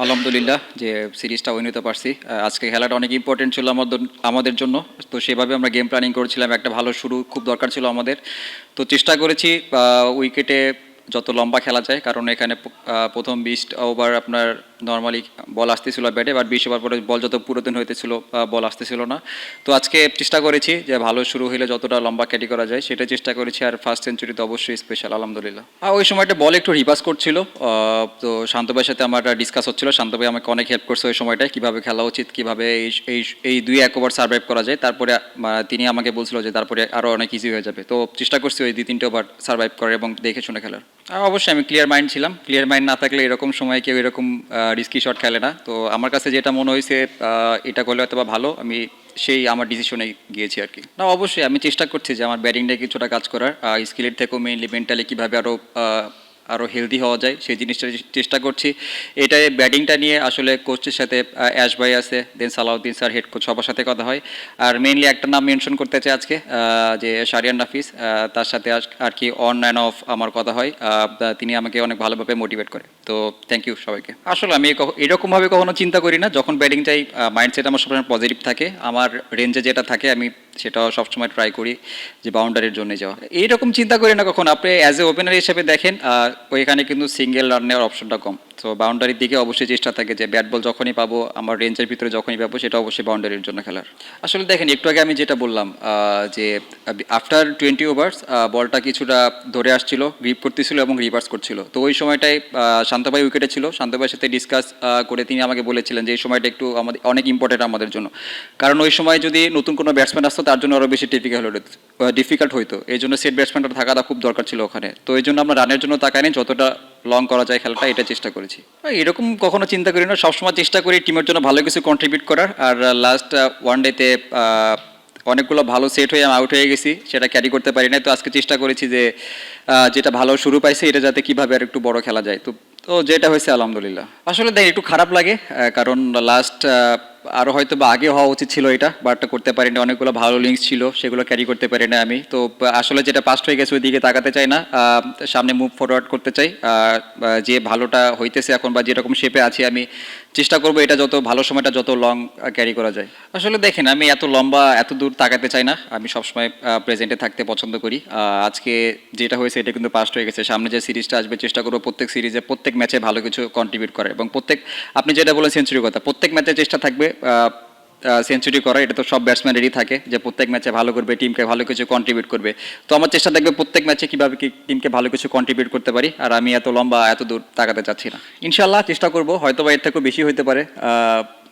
আলহামদুলিল্লাহ যে সিরিজটা উইন হতে পারছি। আজকে খেলাটা অনেক ইম্পর্টেন্ট ছিল আমাদের জন্য। তো সেভাবে আমরা গেম প্ল্যানিং করেছিলাম, একটা ভালো শুরু খুব দরকার ছিল আমাদের। তো চেষ্টা করেছি উইকেটে যত লম্বা খেলা যায়, কারণ এখানে প্রথম 20 ওভার আপনার নর্মালি বল আসতেছিল ব্যাটে, বাট 20 ওভার পরে বল যত পুরাতন হইতেছিল বল আসতেছিল না। তো আজকে চেষ্টা করেছি যে ভালো শুরু হলে যতটা লম্বা ক্যাটি করা যায় সেটা চেষ্টা করেছি, আর ফার্স্ট সেঞ্চুরি তো অবশ্যই স্পেশাল আলহামদুলিল্লাহ। আর ওই সময়টা বল একটু রিভার্স করছিল, তো শান্ত ভাইয়ের সাথে আমার ডিসকাস হচ্ছিল। শান্ত ভাই আমাকে অনেক হেল্প করছে ওই সময়টায়, কীভাবে খেলা উচিত, কীভাবে এই এই এই 2-1 ওভার সার্ভাইভ করা যায়। তারপরে তিনি আমাকে বলছিল যে তারপরে আরও অনেক ইজি হয়ে যাবে। তো চেষ্টা করছি ওই 2-3 ওভার সার্ভাইভ করার এবং দেখে শুনে খেলার। অবশ্যই আমি ক্লিয়ার মাইন্ড ছিলাম। ক্লিয়ার মাইন্ড না থাকলে এরকম সময় কেউ এরকম রিস্কি শট খেলে না। তো আমার কাছে যেটা মনে হয়েছে এটা করলে হয়তো বা ভালো, আমি সেই আমার ডিসিশনে গিয়েছি আর কি। না অবশ্যই আমি চেষ্টা করছি যে আমার ব্যাটিংটায় কিছুটা কাজ করার, স্কিলের থেকেও মেইনলি মেন্টালি কীভাবে আরও হেলদি হওয়া যায় সেই জিনিসটা চেষ্টা করছি। এটাই ব্যাটিংটা নিয়ে আসলে কোচের সাথে অ্যাশ ভাই আছে, দেন সালাউদ্দিন স্যার হেড কোচ, সবার সাথে কথা হয়। আর মেইনলি একটা নাম মেনশন করতে চাই আজকে, যে শারিয়ান নাফিস, তার সাথে আর কি অন অ্যান্ড অফ আমার কথা হয়। তিনি আমাকে অনেক ভালোভাবে মোটিভেট করে। তো থ্যাংক ইউ সবাইকে। আসলে আমি এরকমভাবে কখনো চিন্তা করি না, যখন ব্যাটিং চাই মাইন্ডসেট আমার সবসময় পজিটিভ থাকে। আমার রেঞ্জে যেটা থাকে আমি সেটাও সবসময় ট্রাই করি যে বাউন্ডারির জন্য যাওয়া। এইরকম চিন্তা করি না কখন। আপনি অ্যাজ এ ওপেনার হিসেবে দেখেন, ওইখানে কিন্তু সিঙ্গেল রান নেওয়ার অপশনটা কম। তো বাউন্ডারির দিকে অবশ্যই চেষ্টা থাকে যে ব্যাট বল যখনই পাবো, আমার রেঞ্জের ভিতরে যখনই পাবো, সেটা অবশ্যই বাউন্ডারির জন্য খেলার। আসলে দেখেন একটু আগে আমি যেটা বললাম, যে আফটার 20 ওভার্স বলটা কিছুটা ধরে আসছিল, গ্রিপ করতেছিল এবং রিভার্স করছিল। তো ওই সময়টায় শান্ত ভাই উইকেটে ছিল। শান্ত ভাইয়ের সাথে ডিসকাস করে তিনি আমাকে বলেছিলেন যে এই সময়টা একটু আমাদের অনেক ইম্পর্টেন্ট আমাদের জন্য, কারণ ওই সময় যদি নতুন কোনো ব্যাটসম্যান আসতো তার জন্য আরও বেশি ডিফিকাল্ট হইতো। এই জন্য সেট ব্যাটসম্যানটা থাকাটা খুব দরকার ছিল ওখানে। তো এই জন্য আমরা রানের জন্য তাকাইনি, যতটা লং করা যায় খেলাটা এটা চেষ্টা করেছি। এরকম কখনো চিন্তা করি না, সবসময় চেষ্টা করি টিমের জন্য ভালো কিছু কন্ট্রিবিউট করার। আর লাস্ট ওয়ান ডেতে অনেকগুলো ভালো সেট হয়ে আমি আউট হয়ে গেছি, সেটা ক্যারি করতে পারি না। তো আজকে চেষ্টা করেছি যে যেটা ভালো শুরু পাইছে এটা যাতে কীভাবে আর একটু বড় খেলা যায়। তো তো যেটা হয়েছে আলহামদুলিল্লাহ। আসলে দেখ একটু খারাপ লাগে, কারণ লাস্ট আরও হয়তো বা আগে হওয়া উচিত ছিল এটা, বাট করতে পারিনি। অনেকগুলো ভালো লিঙ্কস ছিল, সেগুলো ক্যারি করতে পারি না আমি। তো আসলে যেটা পাস্ট হয়ে গেছে ওই দিকে তাকাতে চাই না, সামনে মুভ ফরওয়ার্ড করতে চাই। যে ভালোটা হইতেছে এখন বা যেরকম শেপে আছি, আমি চেষ্টা করবো এটা যত ভালো সময়টা যত লং ক্যারি করা যায়। আসলে দেখেন আমি এত লম্বা এত দূর তাকাতে চাই না, আমি সবসময় প্রেজেন্টে থাকতে পছন্দ করি। আজকে যেটা হয়েছে এটা কিন্তু পাস্ট হয়ে গেছে। সামনে যে সিরিজটা আসবে চেষ্টা করবো প্রত্যেক সিরিজে প্রত্যেক ম্যাচে ভালো কিছু কন্ট্রিবিউট করে, এবং আপনি যেটা বলেন সেঞ্চুরির কথা, প্রত্যেক ম্যাচে চেষ্টা থাকবে সেঞ্চুরি করা। এটা তো সব ব্যাটসম্যানেরই থাকে যে প্রত্যেক ম্যাচে ভালো করবে, টিমকে ভালো কিছু কন্ট্রিবিউট করবে। তো আমার চেষ্টা থাকবে প্রত্যেক ম্যাচে কীভাবে কি টিমকে ভালো কিছু কন্ট্রিবিউট করতে পারি। আর আমি এত লম্বা এত দূর তাকাতে চাচ্ছি না। ইনশাল্লাহ চেষ্টা করব, হয়তো বা এর থেকেও বেশি হইতে পারে।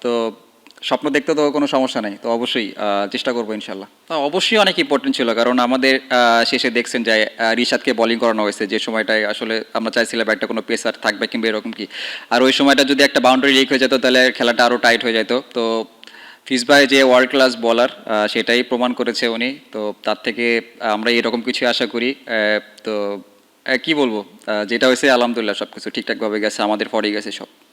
তো স্বপ্ন দেখতে তো কোনো সমস্যা নেই, তো অবশ্যই চেষ্টা করবো ইনশাল্লাহ। অবশ্যই অনেক ইম্পর্টেন্ট ছিল, কারণ আমাদের শেষে দেখছেন যে রিশাদকে বোলিং করানো হয়েছে, যে সময়টায় আসলে আমরা চাইছিলাম একটা কোনো পেসার থাকবে কিংবা এরকম কি। আর ওই সময়টা যদি একটা বাউন্ডারি লিক হয়ে যেত তাহলে খেলাটা আরও টাইট হয়ে যেত। তো ফিস ভাই যে ওয়ার্ল্ড ক্লাস বলার, সেটাই প্রমাণ করেছে উনি। তো তার থেকে আমরা এরকম কিছু আশা করি। তো কি বলবো, যেটা হয়েছে আলহামদুলিল্লাহ সব কিছু ঠিকঠাকভাবে গেছে, আমাদের ফরেই গেছে সব।